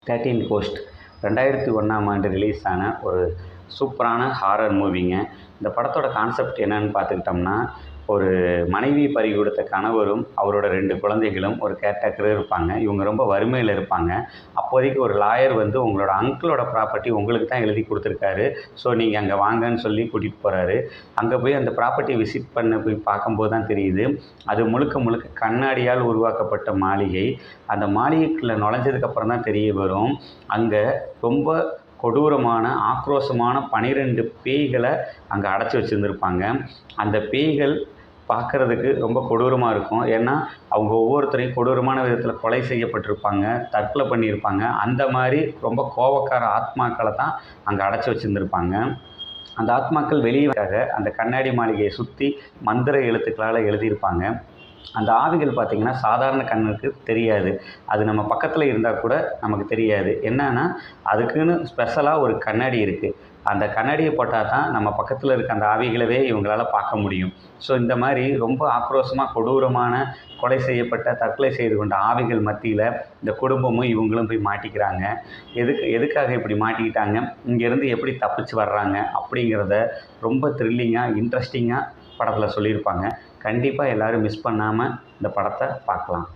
13 cost 2001ஆம் ஆண்டு release ஆன ஒரு சூப்பரான ஹாரர் மூவிங்க. இந்த படத்தோட கான்செப்ட் என்னன்னு பார்த்துக்கிட்டோம்னா, ஒரு மனைவி பறி கொடுத்த கணவரும் அவரோட 2 குழந்தைகளும் ஒரு கேர்டேக்கரும் இருப்பாங்க. இவங்க ரொம்ப வறுமையில் இருப்பாங்க. அப்போதைக்கு ஒரு லாயர் வந்து உங்களோட அங்கிளோட ப்ராப்பர்ட்டி உங்களுக்கு தான் எழுதி கொடுத்துருக்காரு. ஸோ நீங்கள் அங்கே வாங்கன்னு சொல்லி கூட்டிகிட்டு போகிறாரு. அங்கே போய் அந்த ப்ராப்பர்ட்டியை விசிட் பண்ண போய் பார்க்கும்போது தான் தெரியுது, அது முழுக்க முழுக்க கண்ணாடியால் உருவாக்கப்பட்ட மாளிகை. அந்த மாளிகைக்குள்ளே நுழைஞ்சதுக்கப்புறம் தான் தெரிய வரும், அங்கே ரொம்ப கொடூரமான ஆக்ரோஷமான 12 பேய்களை அங்கே அடைச்சி வச்சுருந்துருப்பாங்க. அந்த பேய்கள் பார்க்குறதுக்கு ரொம்ப கொடூரமாக இருக்கும். ஏன்னா அவங்க ஒவ்வொருத்தரையும் கொடூரமான விதத்தில் கொலை செய்யப்பட்டிருப்பாங்க, தற்கொலை பண்ணியிருப்பாங்க. அந்த மாதிரி ரொம்ப கோபக்கார ஆத்மாக்களை தான் அங்கே அடைச்சி வச்சுருந்துருப்பாங்க. அந்த ஆத்மாக்கள் வெளியே அந்த கண்ணாடி மாளிகையை சுற்றி மந்திர எழுத்துக்களால் எழுதியிருப்பாங்க. அந்த ஆவிகள் பார்த்திங்கன்னா சாதாரண கண்ணுக்கு தெரியாது. அது நம்ம பக்கத்தில் இருந்தால் கூட நமக்கு தெரியாது. என்னன்னா அதுக்குன்னு ஸ்பெஷலாக ஒரு கண்ணாடி இருக்குது. அந்த கண்ணாடியை போட்டால் தான் நம்ம பக்கத்தில் இருக்க அந்த ஆவிகளவே இவங்களால் பார்க்க முடியும். ஸோ இந்த மாதிரி ரொம்ப ஆக்ரோஷமாக கொடூரமான கொலை செய்யப்பட்ட தற்கொலை செய்து கொண்ட ஆவிகள் மத்தியில் இந்த குடும்பமும் இவங்களும் போய் மாட்டிக்கிறாங்க. எதுக்காக இப்படி மாட்டிக்கிட்டாங்க, இங்கேருந்து எப்படி தப்பிச்சு வர்றாங்க அப்படிங்கிறத ரொம்ப த்ரில்லிங்காக இன்ட்ரெஸ்டிங்காக படத்தில் சொல்லியிருப்பாங்க. கண்டிப்பாக எல்லோரும் மிஸ் பண்ணாமல் இந்த படத்தை பார்க்கலாம்.